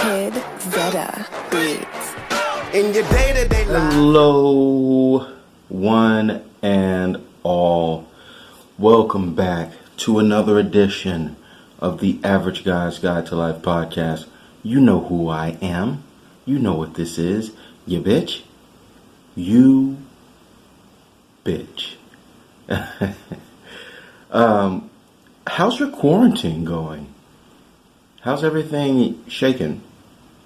Kid Zeta Beats. In your day-to-day life. Hello, one and all. Welcome back to another edition of the Average Guy's Guide to Life podcast. You know who I am. You know what this is. You bitch. You bitch. How's your quarantine going? How's everything shaking?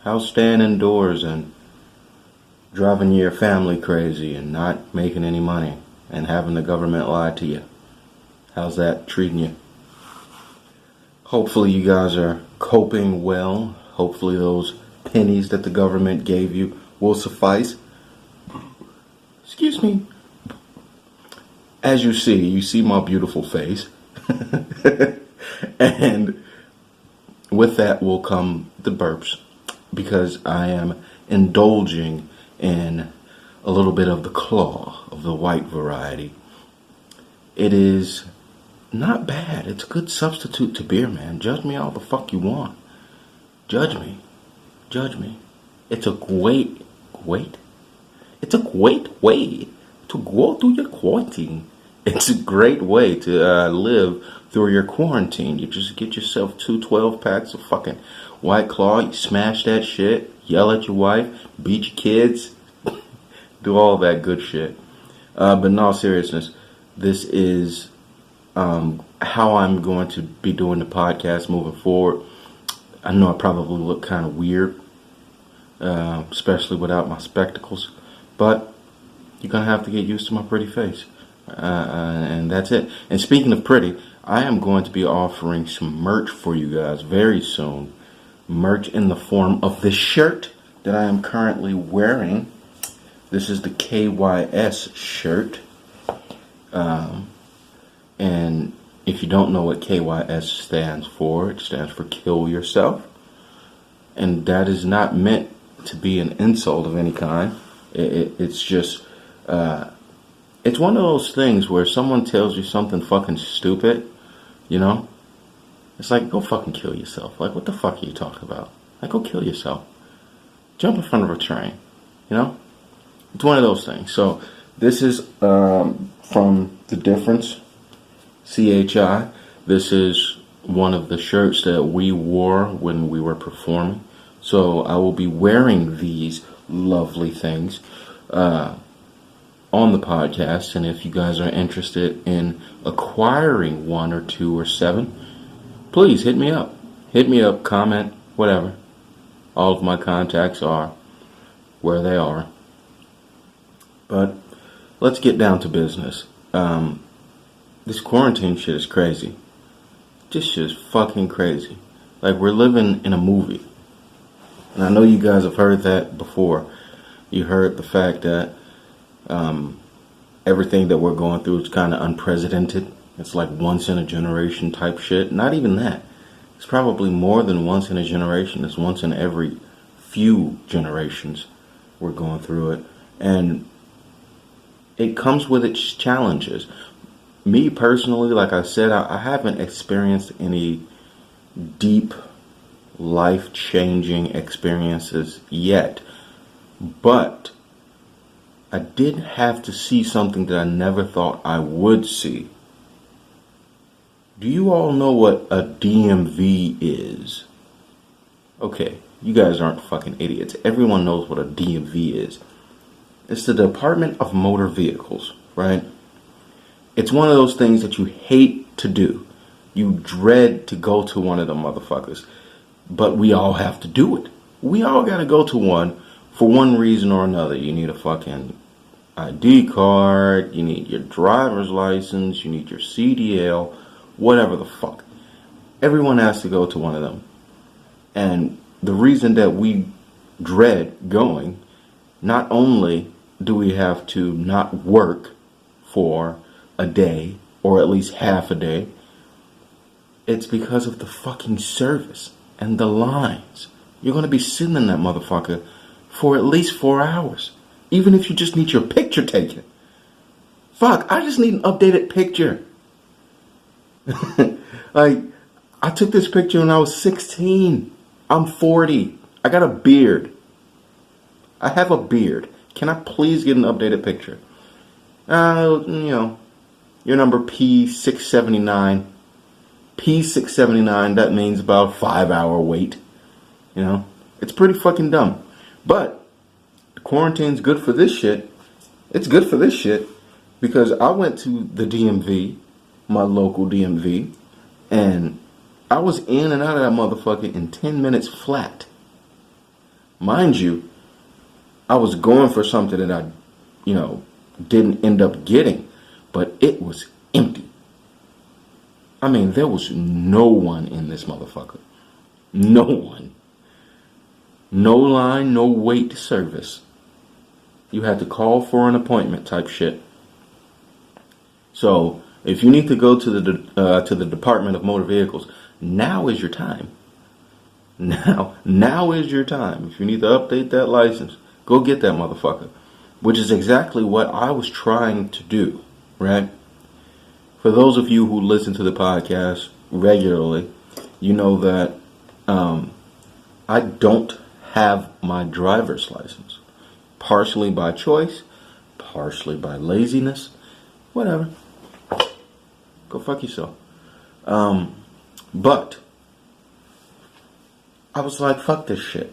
How's staying indoors and driving your family crazy and not making any money and having the government lie to you? How's that treating you? Hopefully you guys are coping well. Hopefully those pennies that the government gave you will suffice. Excuse me. As you see my beautiful face. And with that will come the burps, because I am indulging in a little bit of the claw of the white variety. It is not bad. It's a good substitute to beer, man. Judge me all the fuck you want. Judge me. It's a great way to go through your quarantine. It's a great way to live through your quarantine. You just get yourself 2 12-packs of fucking White Claw. You smash that shit. Yell at your wife. Beat your kids. Do all that good shit. But in all seriousness, this is how I'm going to be doing the podcast moving forward. I know I probably look kind of weird, especially without my spectacles. But you're going to have to get used to my pretty face. And that's it. And speaking of pretty, I am going to be offering some merch for you guys very soon. Merch in the form of this shirt that I am currently wearing. This is the KYS shirt. And if you don't know what KYS stands for, it stands for Kill Yourself. And that is not meant to be an insult of any kind. It's just... it's one of those things where someone tells you something fucking stupid, you know? It's like, go fucking kill yourself. Like, what the fuck are you talking about? Like, go kill yourself. Jump in front of a train, you know? It's one of those things. So, this is from The Difference, CHI. This is one of the shirts that we wore when we were performing. So, I will be wearing these lovely things on the podcast, and if you guys are interested in acquiring 1 or 2 or 7, please hit me up, comment, whatever. All of my contacts are where they are. But let's get down to business. This quarantine shit is crazy. This shit is fucking crazy. Like, we're living in a movie, and I know you guys have heard that before. You heard the fact that everything that we're going through is kind of unprecedented. It's like once in a generation type shit. Not even that. It's probably more than once in a generation. It's once in every few generations we're going through it. And it comes with its challenges. Me personally, like I said, I haven't experienced any deep life-changing experiences yet. But I did have to see something that I never thought I would see. Do you all know what a DMV is? Okay, you guys aren't fucking idiots. Everyone knows what a DMV is. It's the Department of Motor Vehicles, right? It's one of those things that you hate to do. You dread to go to one of them motherfuckers. But we all have to do it. We all gotta go to one. For one reason or another. You need a fucking ID card, you need your driver's license, you need your CDL, whatever the fuck. Everyone has to go to one of them. And the reason that we dread going, not only do we have to not work for a day, or at least half a day, it's because of the fucking service and the lines. You're going to be sitting in that motherfucker for at least 4 hours. Even if you just need your picture taken. Fuck, I just need an updated picture. Like, I took this picture when I was 16. I'm 40. I got a beard. I have a beard. Can I please get an updated picture? Your number P679. P679, that means about 5-hour wait. It's pretty fucking dumb. But quarantine's good for this shit. It's good for this shit because I went to the DMV, my local DMV, and I was in and out of that motherfucker in 10 minutes flat. Mind you, I was going for something that I, didn't end up getting, but it was empty. I mean, there was no one in this motherfucker. No one. No line, no wait service. You had to call for an appointment type shit. So, if you need to go to the Department of Motor Vehicles, now is your time. Now is your time. If you need to update that license, go get that motherfucker. Which is exactly what I was trying to do, right? For those of you who listen to the podcast regularly, you know that I don't have my driver's license. Partially by choice, partially by laziness, whatever. Go fuck yourself. But I was like, fuck this shit.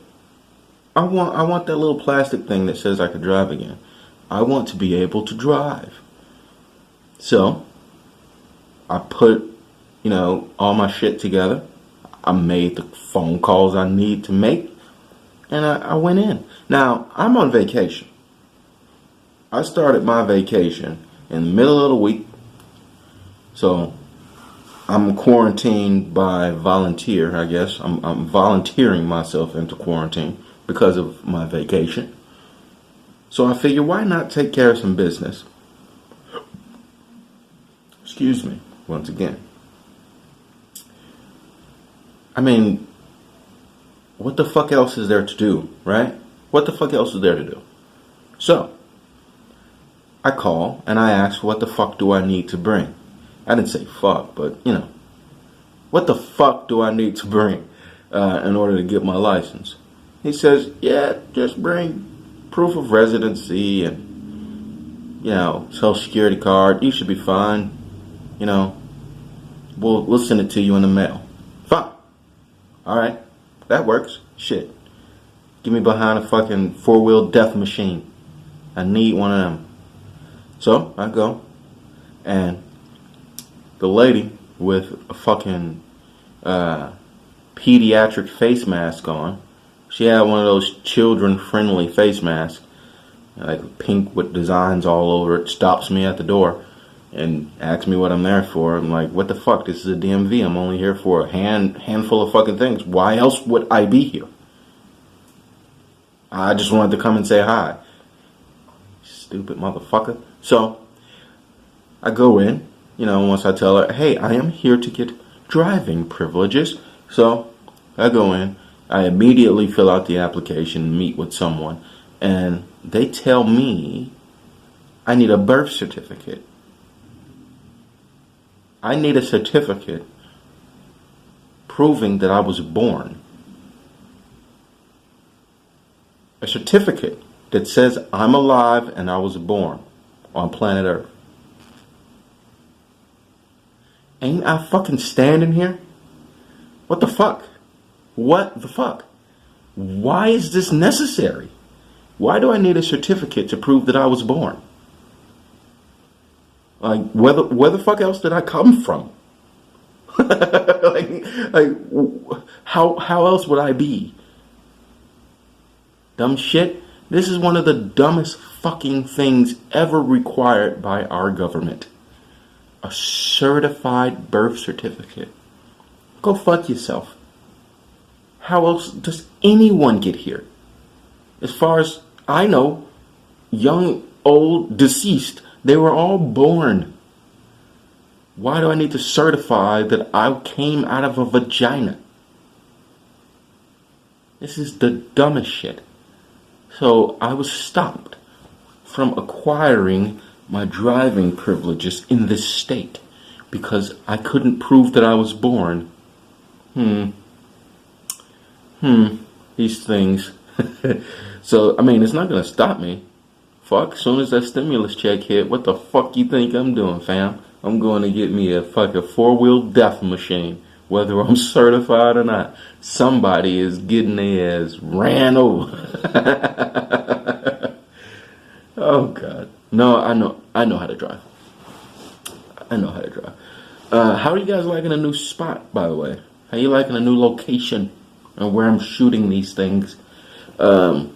I want that little plastic thing that says I could drive again. I want to be able to drive. So I put, all my shit together. I made the phone calls I need to make. And I went in. Now, I'm on vacation. I started my vacation in the middle of the week. So I'm quarantined by volunteer, I guess. I'm volunteering myself into quarantine because of my vacation. So I figure, why not take care of some business? Excuse me, once again. I mean, what the fuck else is there to do, right? What the fuck else is there to do? So, I call and I ask, what the fuck do I need to bring? I didn't say fuck, but, what the fuck do I need to bring in order to get my license? He says, yeah, just bring proof of residency and, social security card. You should be fine. We'll send it to you in the mail. Fine. All right. That works. Shit. Get me behind a fucking 4-wheel death machine. I need one of them. So, I go. And the lady with a fucking pediatric face mask on, she had one of those children-friendly face masks, like pink with designs all over it, stops me at the door and asks me what I'm there for. I'm like, what the fuck? This is a DMV. I'm only here for a handful of fucking things. Why else would I be here? I just wanted to come and say hi. Stupid motherfucker. So, I go in, once I tell her, hey, I am here to get driving privileges. So, I go in. I immediately fill out the application, meet with someone, and they tell me I need a birth certificate. I need a certificate proving that I was born. A certificate that says I'm alive and I was born on planet Earth. Ain't I fucking standing here? What the fuck? What the fuck? Why is this necessary? Why do I need a certificate to prove that I was born? Like, where the fuck else did I come from? How else would I be? Dumb shit. This is one of the dumbest fucking things ever required by our government. A certified birth certificate. Go fuck yourself. How else does anyone get here? As far as I know, young, old, deceased, they were all born. Why do I need to certify that I came out of a vagina? This is the dumbest shit. So I was stopped from acquiring my driving privileges in this state because I couldn't prove that I was born. these things. So, I mean, it's not going to stop me. Fuck, as soon as that stimulus check hit, what the fuck you think I'm doing, fam? I'm going to get me a fucking four-wheel death machine, whether I'm certified or not. Somebody is getting their ass ran over. Oh, God. No, I know how to drive. I know how to drive. How are you guys liking a new spot, by the way? How you liking a new location and where I'm shooting these things? I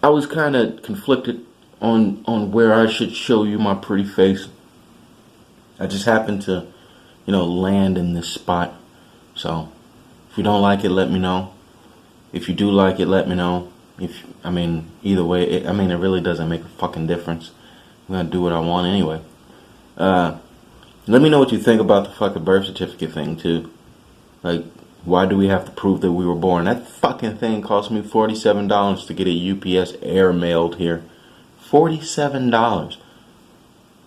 was kind of conflicted on where I should show you my pretty face. I just happened to, land in this spot. So, if you don't like it, let me know. If you do like it, let me know. Either way, it really doesn't make a fucking difference. I'm gonna do what I want anyway. Let me know what you think about the fucking birth certificate thing too. Like, why do we have to prove that we were born? That fucking thing cost me $47 to get a UPS air mailed here. $47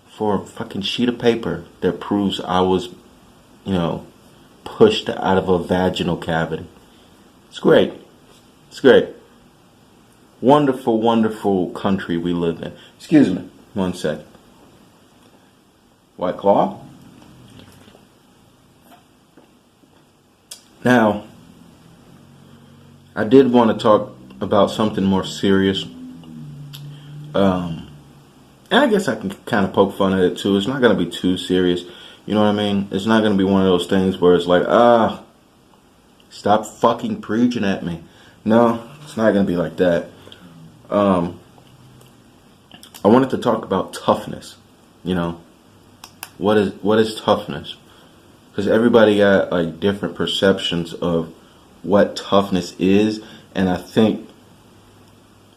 for a fucking sheet of paper that proves I was, pushed out of a vaginal cavity. It's great. It's great. Wonderful, wonderful country we live in. Excuse me. One sec. White Claw. Now, I did want to talk about something more serious. And I guess I can kind of poke fun at it too. It's not going to be too serious. You know what I mean? It's not going to be one of those things where it's like, stop fucking preaching at me. No, it's not going to be like that. I wanted to talk about toughness. What is toughness? Because everybody got like different perceptions of what toughness is, and I think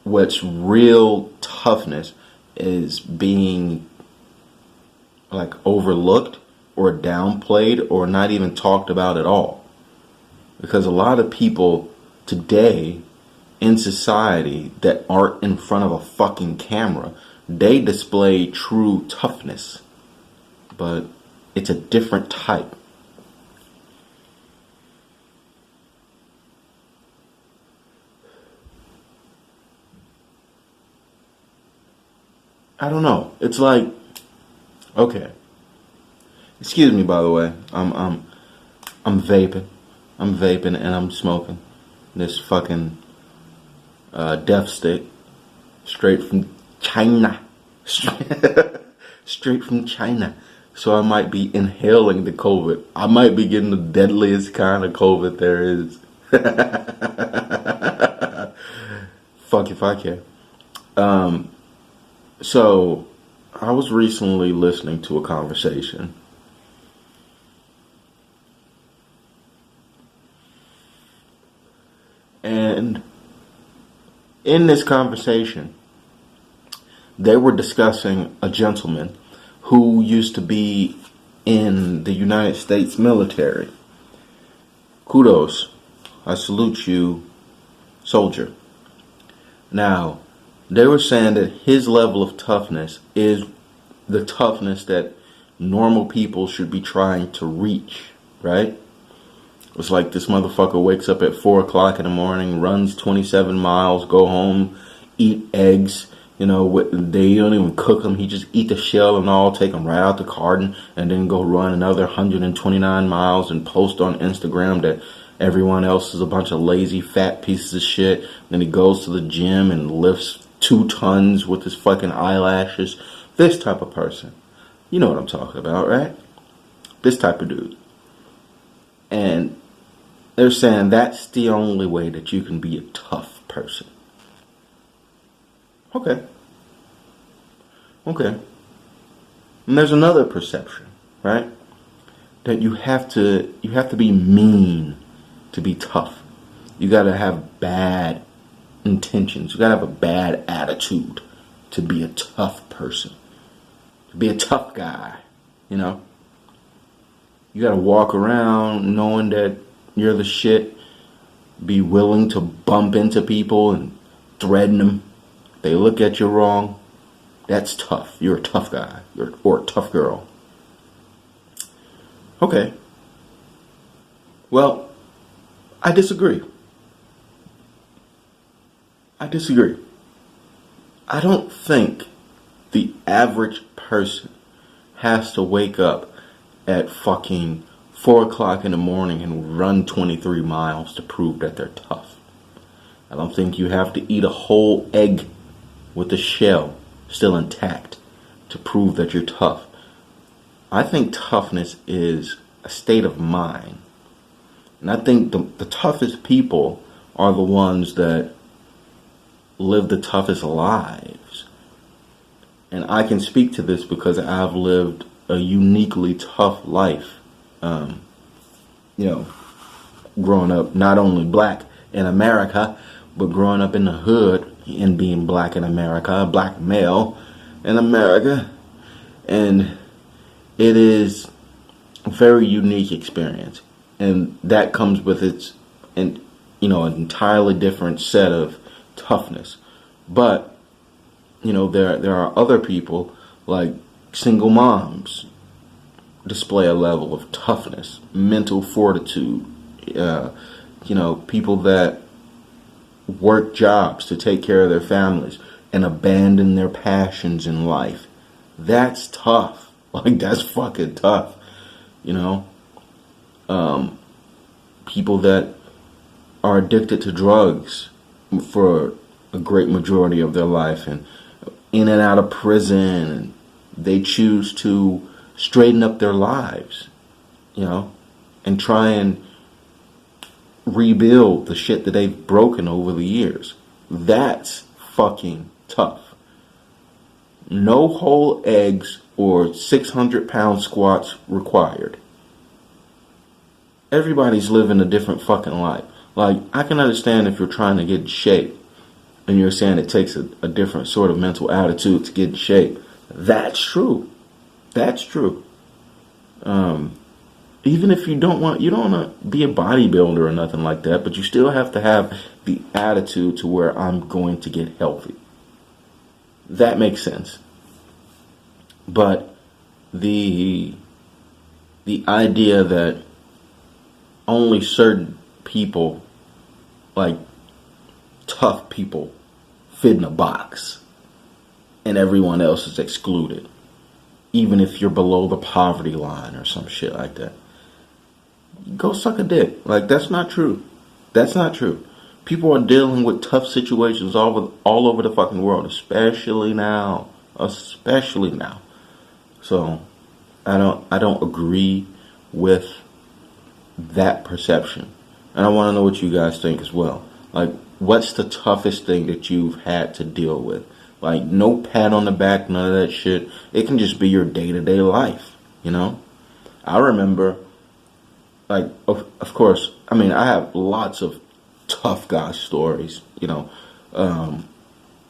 what's real toughness is being like overlooked or downplayed or not even talked about at all. Because a lot of people today in society that aren't in front of a fucking camera, they display true toughness, but it's a different type. I don't know. It's like, okay. Excuse me, by the way. I'm vaping. I'm vaping and I'm smoking this fucking death stick straight from China. Straight from China. So I might be inhaling the COVID. I might be getting the deadliest kind of COVID there is. Fuck if I care. So, I was recently listening to a conversation. And in this conversation, they were discussing a gentleman who used to be in the United States military. Kudos. I salute you, soldier. Now, they were saying that his level of toughness is the toughness that normal people should be trying to reach, right? It's like this motherfucker wakes up at 4 o'clock in the morning, runs 27 miles, go home, eat eggs. They don't even cook them. He just eat the shell and all, take them right out the carton, and then go run another 129 miles and post on Instagram that everyone else is a bunch of lazy, fat pieces of shit. Then he goes to the gym and lifts 2 tons with his fucking eyelashes. This type of person. You know what I'm talking about, right? This type of dude. And they're saying that's the only way that you can be a tough person. Okay. And there's another perception, right? That you have to be mean to be tough. You gotta have bad intentions. You gotta have a bad attitude to be a tough person. To be a tough guy, You gotta walk around knowing that you're the shit. Be willing to bump into people and threaten them. They look at you wrong. That's tough. You're a tough guy. Or a tough girl. Okay. Well, I disagree. I disagree. I don't think the average person has to wake up at fucking 4 o'clock in the morning and run 23 miles to prove that they're tough. I don't think you have to eat a whole egg with the shell still intact to prove that you're tough. I think toughness is a state of mind. And I think the toughest people are the ones that live the toughest lives. And I can speak to this because I've lived a uniquely tough life. Growing up not only black in America, but growing up in the hood and being black in America, a black male in America. And it is a very unique experience. And that comes with an entirely different set of toughness. But, there are other people like single moms display a level of toughness, mental fortitude, people that work jobs to take care of their families and abandon their passions in life. That's tough. Like, that's fucking tough. People that are addicted to drugs for a great majority of their life and in and out of prison, and they choose to straighten up their lives, and try and rebuild the shit that they've broken over the years. That's fucking tough. No whole eggs or 600-pound squats required. Everybody's living a different fucking life. Like, I can understand if you're trying to get in shape and you're saying it takes a different sort of mental attitude to get in shape. That's true. That's true. Even if you don't want to be a bodybuilder or nothing like that, but you still have to have the attitude to where I'm going to get healthy. That makes sense. But the idea that only certain people, like tough people, fit in a box and everyone else is excluded, even if you're below the poverty line or some shit like that. Go suck a dick. Like, that's not true. That's not true. People are dealing with tough situations all over the fucking world, especially now. So I don't agree with that perception. And I want to know what you guys think as well. Like, what's the toughest thing that you've had to deal with? Like, no pat on the back, none of that shit. It can just be your day-to-day life, I remember, like, of course, I have lots of tough guy stories,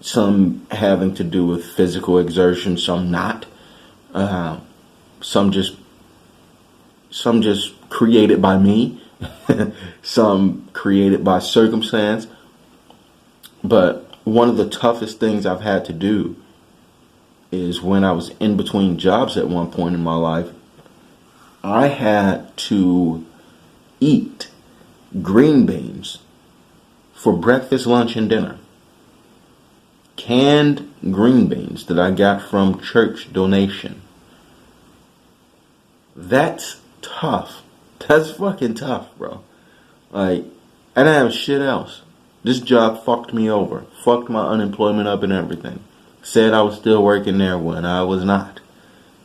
some having to do with physical exertion, some not. Some just created by me, some created by circumstance. But one of the toughest things I've had to do is when I was in between jobs at one point in my life, I had to eat green beans for breakfast, lunch, and dinner. Canned green beans that I got from church donation. That's tough. That's fucking tough, bro. Like, I didn't have shit else. This job fucked me over. Fucked my unemployment up and everything. Said I was still working there when I was not.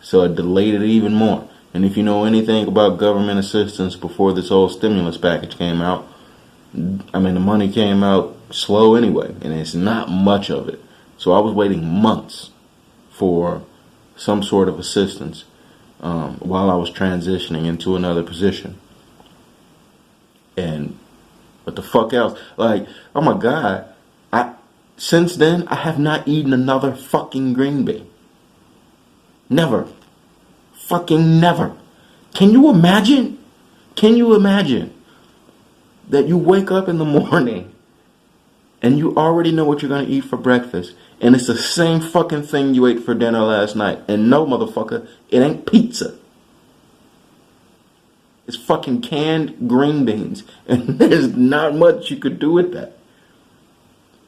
So it delayed it even more. And if you know anything about government assistance before this whole stimulus package came out, the money came out slow anyway. And it's not much of it. So I was waiting months for some sort of assistance while I was transitioning into another position. And what the fuck else? Like, oh my God. Since then, I have not eaten another fucking green bean. Never. Fucking never. Can you imagine? Can you imagine that you wake up in the morning and you already know what you're going to eat for breakfast, and it's the same fucking thing you ate for dinner last night, and no, motherfucker, it ain't pizza. It's fucking canned green beans. And there's not much you could do with that.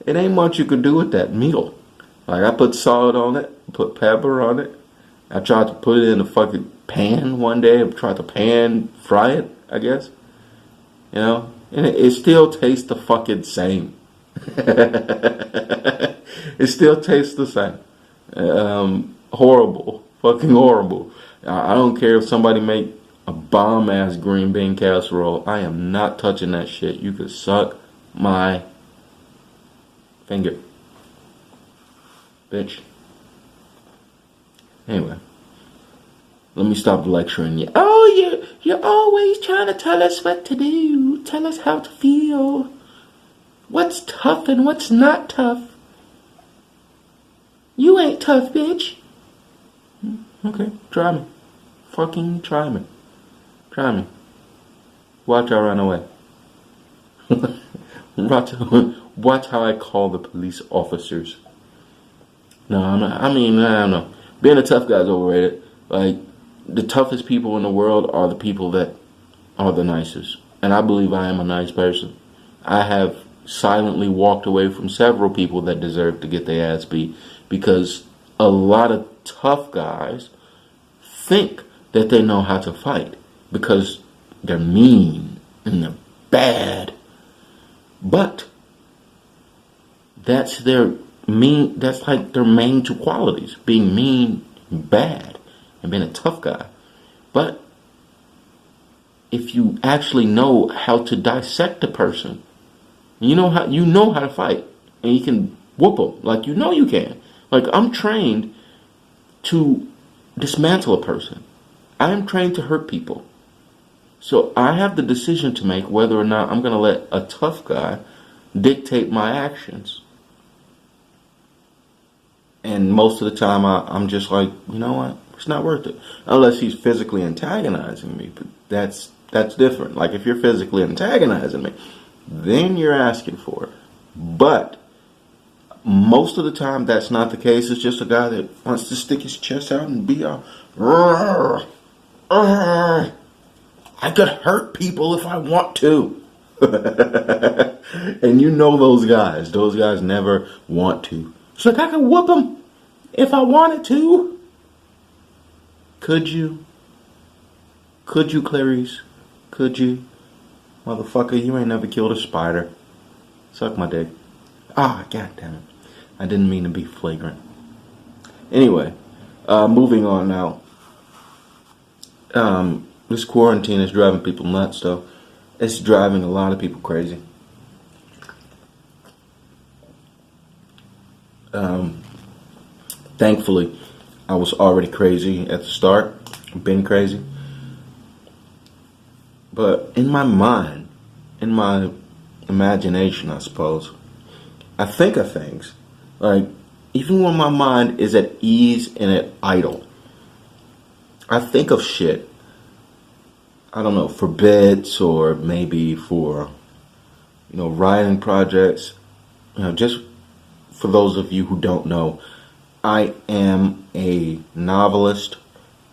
It ain't much you could do with that meal. Like, I put salt on it, put pepper on it. I tried to put it in a fucking pan one day. I tried to pan fry it, I guess. You know? And it still tastes the fucking same. It still tastes the same. Horrible. Fucking horrible. I don't care if somebody make a bomb-ass green bean casserole. I am not touching that shit. You could suck my finger. Bitch. Anyway. Let me stop lecturing you. Oh, you're always trying to tell us what to do. Tell us how to feel. What's tough and what's not tough. You ain't tough, bitch. Okay, try me. Fucking try me. Try me. Watch I run away. Watch how I call the police officers. No, I'm not, I don't know. Being a tough guy is overrated. Like, the toughest people in the world are the people that are the nicest. And I believe I am a nice person. I have silently walked away from several people that deserve to get their ass beat because a lot of tough guys think that they know how to fight because they're mean and they're bad. But that's like their main two qualities, being mean and bad and being a tough guy. But if you actually know how to dissect a person, you know how to fight, and you can whoop them like you can. Like, I'm trained to dismantle a person. I am trained to hurt people. So I have the decision to make whether or not I'm going to let a tough guy dictate my actions. And most of the time I'm just like, you know what? It's not worth it. Unless he's physically antagonizing me. But that's different. Like, if you're physically antagonizing me, then you're asking for it. But most of the time that's not the case. It's just a guy that wants to stick his chest out and be all, I could hurt people if I want to. And you know those guys. Those guys never want to. It's like, I could whoop them if I wanted to. Could you? Could you, Clarice? Could you? Motherfucker, you ain't never killed a spider. Suck my dick. God damn it. I didn't mean to be flagrant. Anyway, moving on now. This quarantine is driving people nuts, though. It's driving a lot of people crazy. Thankfully, I was already crazy at the start. Been crazy. But in my mind, in my imagination, I suppose, I think of things. Like, even when my mind is at ease and at idle, I think of shit. I don't know, for bits or maybe for, writing projects. Just for those of you who don't know, I am a novelist,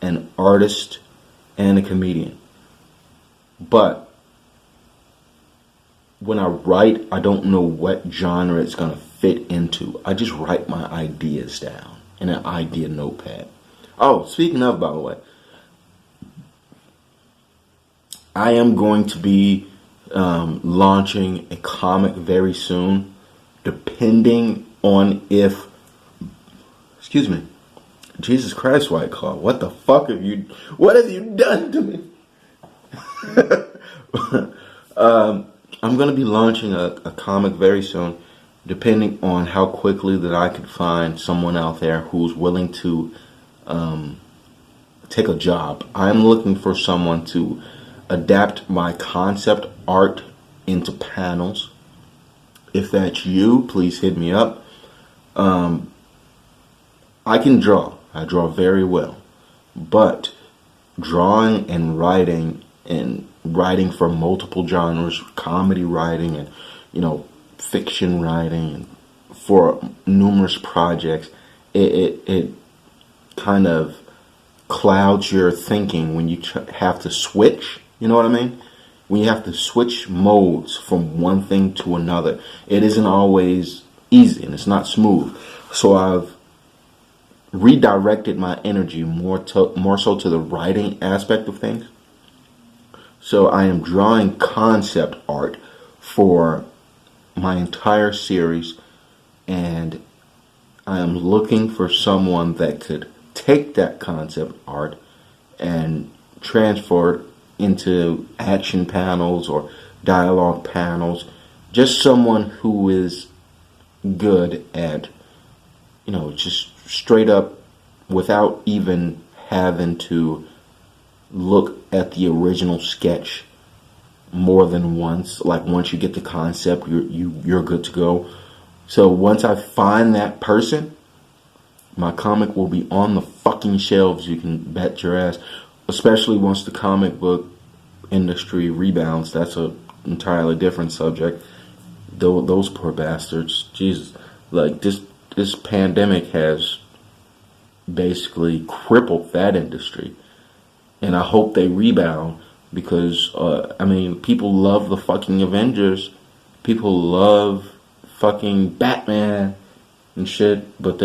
an artist, and a comedian. But when I write, I don't know what genre it's going to fit into. I just write my ideas down in an idea notepad. Oh, speaking of, by the way, I am going to be launching a comic very soon, depending on if... Excuse me. Jesus Christ, White Claw. What the fuck have you done to me? I'm going to be launching a comic very soon, depending on how quickly that I can find someone out there who's willing to take a job. I'm looking for someone to adapt my concept art into panels. If that's you, please hit me up. I can draw. I draw very well. But drawing and writing for multiple genres, comedy writing and, fiction writing, and for numerous projects, it kind of clouds your thinking when you have to switch, You know what I mean? When you have to switch modes from one thing to another, it isn't always easy and it's not smooth. So I've redirected my energy more so to the writing aspect of things. So I am drawing concept art for my entire series, and I am looking for someone that could take that concept art and transfer it into action panels or dialogue panels. Just someone who is good at, just straight up, without even having to look at the original sketch more than once. Like, once you get the concept, you're good to go. So once I find that person, my comic will be on the fucking shelves, you can bet your ass. Especially once the comic book industry rebounds. That's a entirely different subject. Those poor bastards. Jesus. Like, this pandemic has basically crippled that industry. And I hope they rebound because, people love the fucking Avengers. People love fucking Batman and shit. But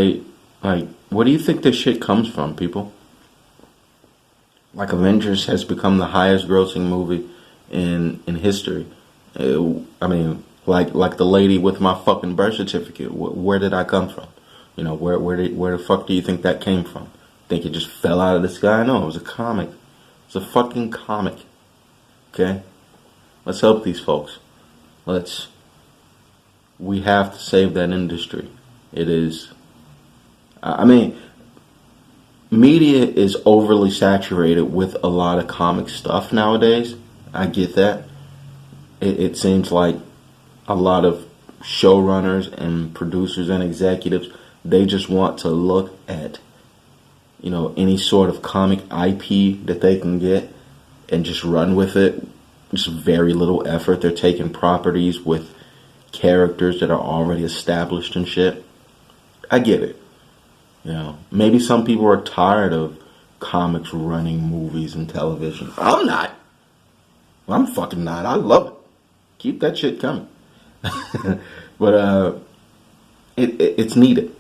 what do you think this shit comes from, people? Like, Avengers has become the highest grossing movie in history. Like the lady with my fucking birth certificate. Where did I come from? Where the fuck do you think that came from? Think it just fell out of the sky? No, it was a comic. It's a fucking comic. Okay? Let's help these folks. We have to save that industry. It is... media is overly saturated with a lot of comic stuff nowadays. I get that. It seems like a lot of showrunners and producers and executives, they just want to look at, any sort of comic IP that they can get and just run with it. Just very little effort. They're taking properties with characters that are already established and shit. I get it. Maybe some people are tired of comics running movies and television. I'm not. I'm fucking not. I love it. Keep that shit coming. But it's needed.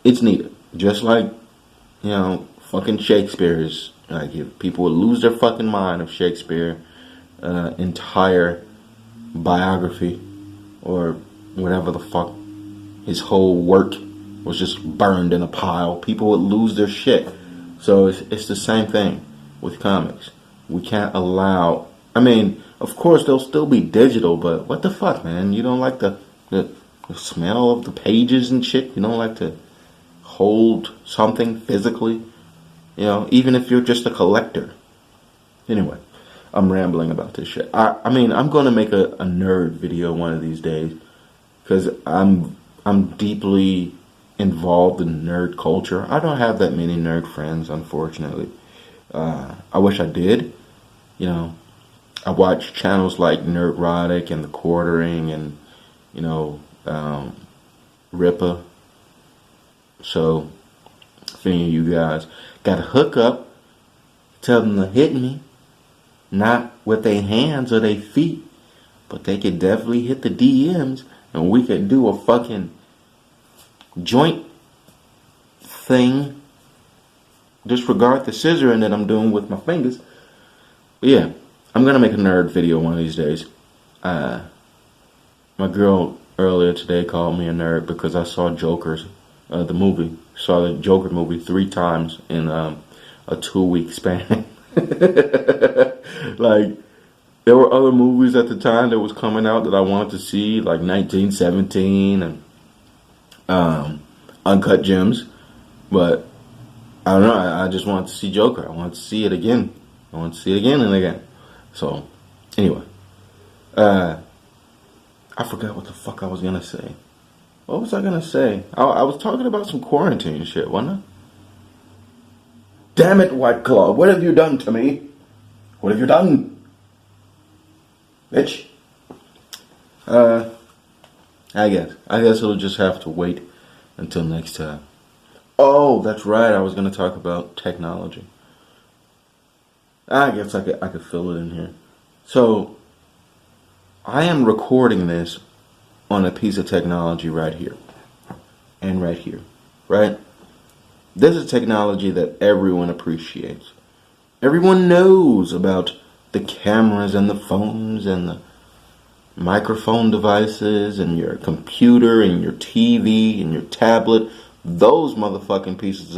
It's needed. Just like, fucking Shakespeare is. Like, if people would lose their fucking mind if Shakespeare entire biography or whatever the fuck, his whole work was just burned in a pile, people would lose their shit. So it's the same thing with comics. We can't allow... of course, they'll still be digital, but what the fuck, man? You don't like the smell of the pages and shit? You don't like to hold something physically? Even if you're just a collector. Anyway, I'm rambling about this shit. I'm going to make a nerd video one of these days, because I'm deeply involved in nerd culture. I don't have that many nerd friends, unfortunately. I wish I did. I watch channels like Nerdrotic and The Quartering and, Rippa. So, if any of you guys got a hookup, tell them to hit me. Not with their hands or their feet, but they could definitely hit the DMs and we could do a fucking joint thing. Disregard the scissoring that I'm doing with my fingers. But yeah, I'm gonna make a nerd video one of these days. My girl earlier today called me a nerd because I saw the movie. Saw the Joker movie 3 times in a 2-week span. Like, there were other movies at the time that was coming out that I wanted to see, like 1917 and Uncut Gems, but I don't know. I just wanted to see Joker. I wanted to see it again. I want to see it again and again. So, anyway, I forgot what the fuck I was gonna say. What was I gonna say? I was talking about some quarantine shit, wasn't I? Damn it, White Claw! What have you done to me? What have you done, bitch? I guess it'll just have to wait until next time. Oh, that's right. I was gonna talk about technology. I guess I could fill it in here. So I am recording this on a piece of technology right here and right here, right? This is technology that everyone appreciates. Everyone knows about the cameras and the phones and the microphone devices and your computer and your TV and your tablet. Those motherfucking pieces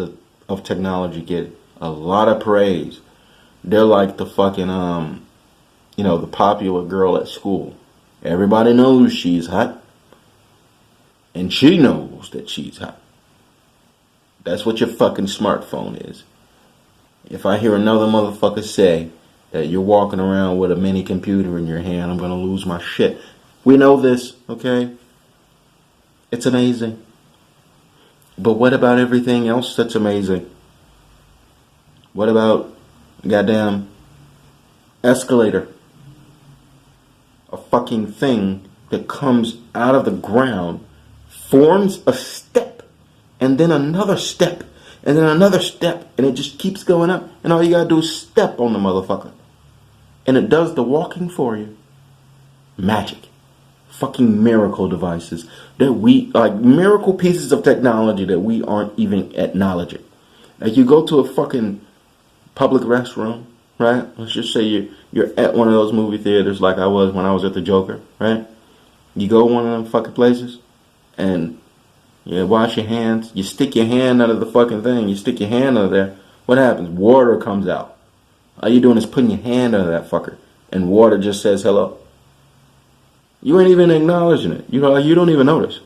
of technology get a lot of praise. They're like the fucking, the popular girl at school. Everybody knows she's hot. And she knows that she's hot. That's what your fucking smartphone is. If I hear another motherfucker say that you're walking around with a mini computer in your hand, I'm going to lose my shit. We know this, okay? It's amazing. But what about everything else that's amazing? What about goddamn escalator? A fucking thing that comes out of the ground, forms a step, and then another step, and then another step, and it just keeps going up. And all you gotta do is step on the motherfucker. And it does the walking for you. Magic. Fucking miracle devices that miracle pieces of technology that we aren't even acknowledging. Like you go to a fucking public restroom, right? Let's just say you're at one of those movie theaters like I was when I was at the Joker, right? You go one of them fucking places and you wash your hands. You stick your hand under the fucking thing. You stick your hand under there. What happens? Water comes out. All you're doing is putting your hand under that fucker and water just says hello. You ain't even acknowledging it. You don't even notice.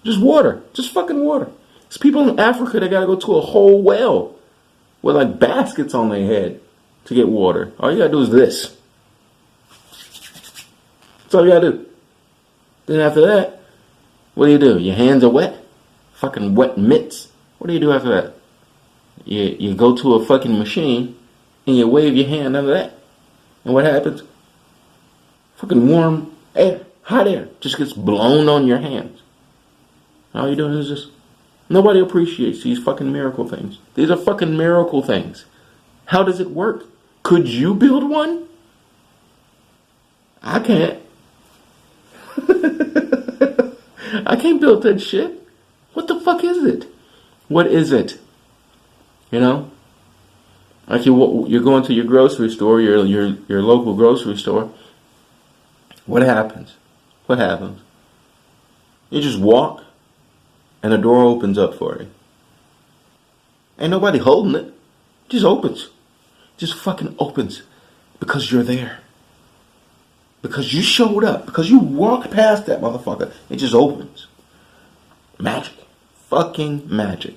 Just water. Just fucking water. There's people in Africa that gotta go to a whole well with like baskets on their head to get water. All you gotta do is this. That's all you gotta do. Then after that, what do? Your hands are wet. Fucking wet mitts. What do you do after that? You go to a fucking machine and you wave your hand under that. And what happens? Fucking warm air, hot air, just gets blown on your hands. All you're doing is just... Nobody appreciates these fucking miracle things. These are fucking miracle things. How does it work? Could you build one? I can't. I can't build that shit. What the fuck is it? What is it? You know? Like you're going to your grocery store, your local grocery store. What happens? What happens? You just walk and the door opens up for you. Ain't nobody holding it. It just opens. It just fucking opens. Because you're there. Because you showed up. Because you walked past that motherfucker. It just opens. Magic. Fucking magic.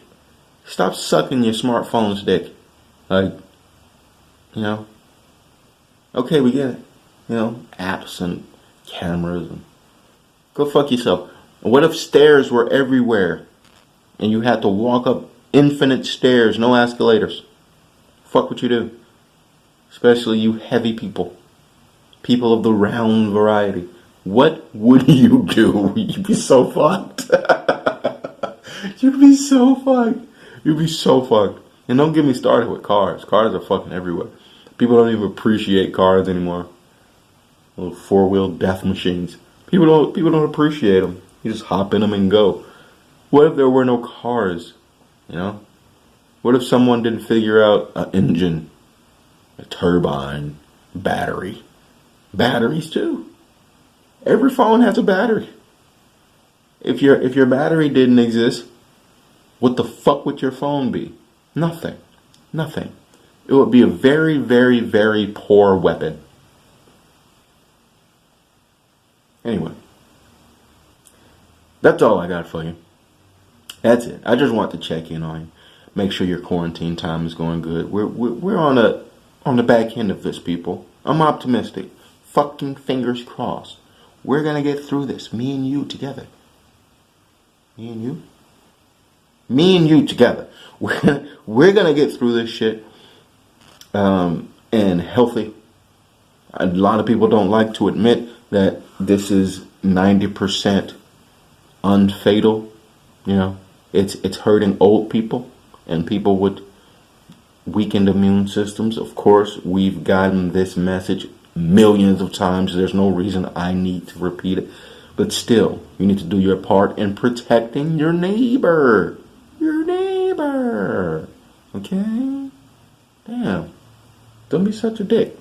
Stop sucking your smartphone's dick. Like, okay, we get it. Apps and cameras. And go fuck yourself. What if stairs were everywhere and you had to walk up infinite stairs, no escalators? Fuck what you do. Especially you heavy people. People of the round variety. What would you do? You'd be so fucked. You'd be so fucked. You'd be so fucked. And don't get me started with cars. Cars are fucking everywhere. People don't even appreciate cars anymore. Little four-wheel death machines. People don't appreciate them. You just hop in them and go. What if there were no cars? What if someone didn't figure out an engine, a turbine, battery? Batteries too. Every phone has a battery. If your battery didn't exist, what the fuck would your phone be? Nothing. Nothing. It would be a very, very, very poor weapon. Anyway. That's all I got for you. That's it. I just want to check in on you. Make sure your quarantine time is going good. We're on the back end of this, people. I'm optimistic. Fucking fingers crossed. We're gonna get through this. Me and you together. Me and you? Me and you together. We're gonna get through this shit. And healthy. A lot of people don't like to admit that this is 90% unfatal. It's hurting old people and people with weakened immune systems. Of course, we've gotten this message millions of times. There's no reason I need to repeat it. But still, you need to do your part in protecting your neighbor. Your neighbor. Okay? Damn. Don't be such a dick.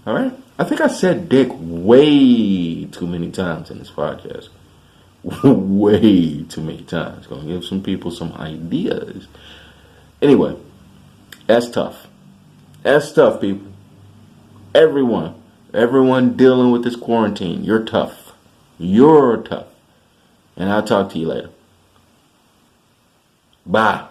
Alright? I think I said dick way too many times in this podcast. Way too many times. Gonna give some people some ideas. Anyway, that's tough. That's tough, people. Everyone dealing with this quarantine. You're tough. You're tough. And I'll talk to you later. Bye.